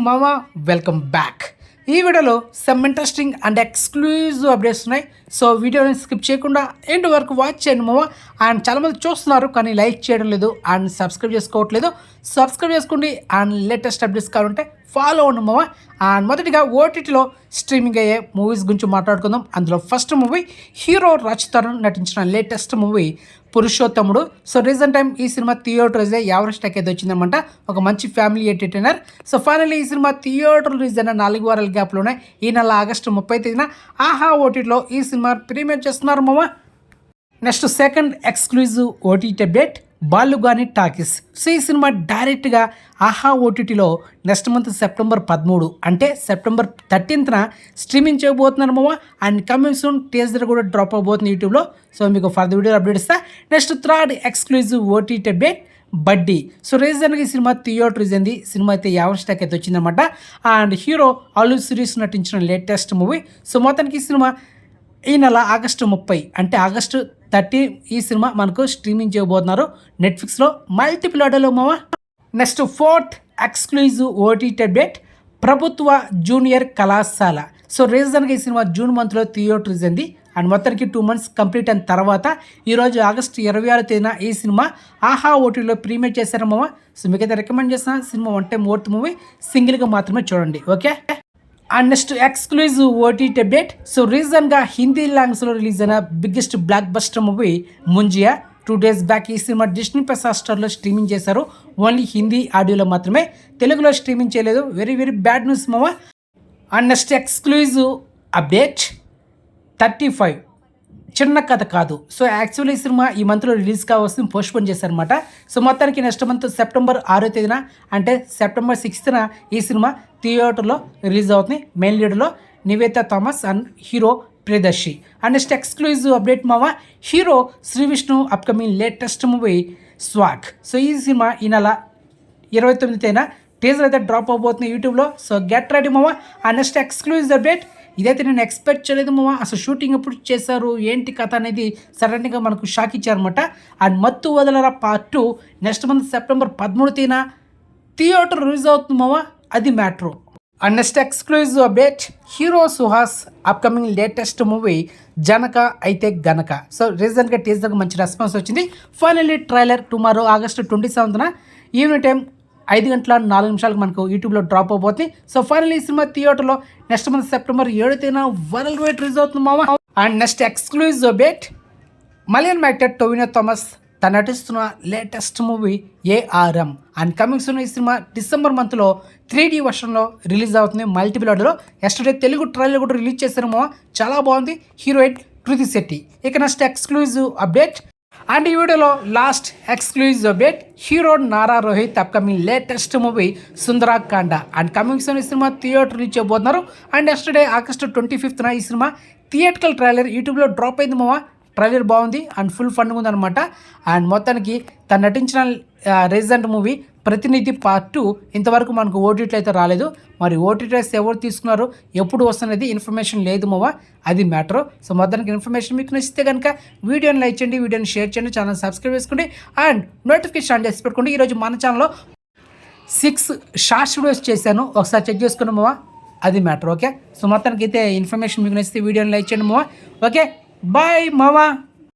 మామ welcome back. ఈ వీడియోలో some interesting and exclusive updates ఉన్నాయి. సో వీడియోని స్కిప్ చేయకుండా ఎండ్ వరకు వాచ్ చేయండి మామ. అండ్ చాలామంది చూస్తున్నారు కానీ లైక్ చేయడం లేదు అండ్ సబ్స్క్రైబ్ చేసుకోవట్లేదు. సబ్స్క్రైబ్ చేసుకోండి అండ్ లేటెస్ట్ అప్డేట్స్ కావాలంటే ఫాలో అవ్వండి మామ. అండ్ మొదటిగా ఓటీటీలో స్ట్రీమింగ్ అయ్యే మూవీస్ గురించి మాట్లాడుకుందాం. అందులో first movie hero Raj Tarun నటించిన లేటెస్ట్ మూవీ పురుషోత్తముడు. సో రీసెంట్ టైం ఈ cinema theatre release average tech అయితే వచ్చిందన్నమాట. ఒక మంచి ఫ్యామిలీ ఎంటర్టైనర్. సో ఫైనల్లీ ఈ సినిమా థియేటర్ రిలీజ్ అయిన 4 వారాల గ్యాప్లోనే ఈ నెల ఆగస్టు 30 తేదీన ఆహా ఓటీటీలో ఈ సినిమా ప్రీమియర్ చేస్తున్నారు మామ. Next second exclusive OTT update బాలుగాని టాకీస్. సో ఈ సినిమా డైరెక్ట్గా ఆహా ఓటీటీలో నెక్స్ట్ మంత్ సెప్టెంబర్ 13 అంటే సెప్టెంబర్ 13న స్ట్రీమింగ్ చేయబోతున్నారు మామ. అండ్ కమింగ్ సూన్ టీజర్ కూడా డ్రాప్ అవబోతుంది యూట్యూబ్లో. సో మీకు ఫర్దర్ వీడియో అప్డేట్ ఇస్తా. Next third exclusive OTT update బడ్డీ. సో రీజన్గా ఈ సినిమా థియేటర్ రిలీజ్ అయింది. సినిమా అయితే యావరేజ్ టెక్ అయితే వచ్చిందన్నమాట. అండ్ హీరో అల్లు సిరీస్ నటించిన లేటెస్ట్ మూవీ. సో మొత్తానికి ఈ సినిమా ఈ నెల ఆగస్టు 30 అంటే ఆగస్టు 30 ఈ సినిమా మనకు స్ట్రీమింగ్ చేయబోతున్నారు నెట్ఫ్లిక్స్లో మల్టిపుల్ ఆర్డర్లో మామ. Next fourth exclusive OTT update ప్రభుత్వ జూనియర్ కళాశాల. సో రీజన్గా ఈ సినిమా జూన్ మంత్లో థియేటర్ రిలీజ్ అయింది. అండ్ మొత్తానికి 2 months కంప్లీట్ అయిన తర్వాత ఈరోజు ఆగస్టు 26 తేదీన ఈ సినిమా ఆహా ఓటీటీలో ప్రీమియర్ చేశారు మామ. సో మీకైతే రికమెండ్ చేసిన సినిమా 1 time వర్త్ మూవీ, సింగిల్గా మాత్రమే చూడండి okay. And next exclusive OTT update. So రీజన్గా హిందీ లాంగ్వేజ్లో రిలీజ్ అయిన biggest blockbuster movie Munjya 2 days back ఈ సినిమా డిస్నీ ప్లస్ హాట్‌స్టార్లో స్ట్రీమింగ్ చేశారు. ఓన్లీ హిందీ ఆడియోలో మాత్రమే, తెలుగులో స్ట్రీమింగ్ చేయలేదు. వెరీ వెరీ బ్యాడ్ న్యూస్ మామ. అండ్ నెక్స్ట్ ఎక్స్క్లూజివ్ అప్డేట్ 35 చిన్న కథ కాదు. సో యాక్చువల్లీ ఈ సినిమా ఈ మంత్లో రిలీజ్ కావాల్సింది పోస్ట్పోన్ చేశారనమాట. సో మొత్తానికి నెక్స్ట్ మంత్ సెప్టెంబర్ 6 తేదీన అంటే సెప్టెంబర్ 6న ఈ సినిమా థియేటర్లో రిలీజ్ అవుతుంది. మెయిన్ లీడ్లో Nivetha Thomas and hero Priyadarshi. And next exclusive update మామ hero Shri Vishnu upcoming latest movie Swag. So ఈ సినిమా ఈ నెల 29 తేదీన టీజర్ అయితే డ్రాప్ అవబోతుంది యూట్యూబ్లో. సో గెట్ రెడీ మామ. అండ్ నెక్స్ట్ ఎక్స్క్లూజివ్ అప్డేట్ ఇదైతే నేను ఎక్స్పెక్ట్ చేయలేదు మామ. అసలు షూటింగ్ ఎప్పుడు చేశారు ఏంటి కథ అనేది సడన్గా మనకు షాక్ ఇచ్చారనమాట. అండ్ మత్తు వదలరా పార్ట్ 2 నెక్స్ట్ మంత్ సెప్టెంబర్ 13 తేదీన థియేటర్ రిలీజ్ అవుతుంది మామ. అది మ్యాట్రో. And next exclusive update hero Suhas upcoming latest movie Janaka Aithe Ganaka. So రీసెంట్గా టీజర్కి మంచి రెస్పాన్స్ వచ్చింది. ఫైనల్లీ ట్రైలర్ టుమారో ఆగస్టు 27న ఈవినింగ్ టైం 5:04 మనకు యూట్యూబ్లో డ్రాప్ అవబోతుంది. సో ఫైనల్లీ ఈ సినిమా థియేటర్లో నెక్స్ట్ మంత్ సెప్టెంబర్ 7 తేదీన వరల్డ్ వైడ్ రిలీజ్ అవుతుంది మామ. And next exclusive update Malayalam actor Tovino Thomas తను నటిస్తున్న latest movie ARM. And coming soon ఈ సినిమా డిసెంబర్ మంత్లో 3D వర్షన్లో రిలీజ్ అవుతుంది మల్టిపుల్ ఆర్డర్లో. ఎస్టర్డే తెలుగు ట్రైలర్ కూడా రిలీజ్ చేశారు మామ. చాలా బాగుంది. హీరోయిన్ కృతి శెట్టి. ఇక నెక్స్ట్ ఎక్స్క్లూజివ్ అప్డేట్ అండ్ ఈ వీడియోలో last exclusive update hero Nara Rohit upcoming latest movie Sundarakanda. And coming soon ఈ సినిమా థియేటర్ రిలీజ్ చేయబోతున్నారు. అండ్ ఎస్టర్డే ఆగస్టు 25న ఈ సినిమా థియేట్రికల్ ట్రైలర్ యూట్యూబ్లో డ్రాప్ అయింది మామ. ట్రైలర్ బాగుంది అండ్ ఫుల్ ఫండ్గా ఉందన్నమాట. అండ్ మొత్తానికి తను నటించిన రీసెంట్ మూవీ ప్రతినిధి పార్ట్ 2 ఇంతవరకు మనకు ఓటీటీ అయితే రాలేదు. మరి ఓటీటీస్ ఎవరు తీసుకున్నారు, ఎప్పుడు వస్తున్నది ఇన్ఫర్మేషన్ లేదు మావ. అది మ్యాటర్. సో మొత్తానికి ఇన్ఫర్మేషన్ మీకు నచ్చితే కనుక వీడియోని లైక్ చేయండి, వీడియోని షేర్ చేయండి, ఛానల్ సబ్స్క్రైబ్ చేసుకోండి అండ్ నోటిఫికేషన్ ఆన్ చేసి పెట్టుకోండి. ఈరోజు మన ఛానల్లో 6 షార్ట్స్ వీడియోస్ చేశాను, ఒకసారి చెక్ చేసుకున్నాం మావ. అది మ్యాటర్ ఓకే. సో మొత్తానికి అయితే ఇన్ఫర్మేషన్ మీకు నచ్చితే వీడియోని లైక్ చేయండి మావ. ఓకే బాయ్ మావా.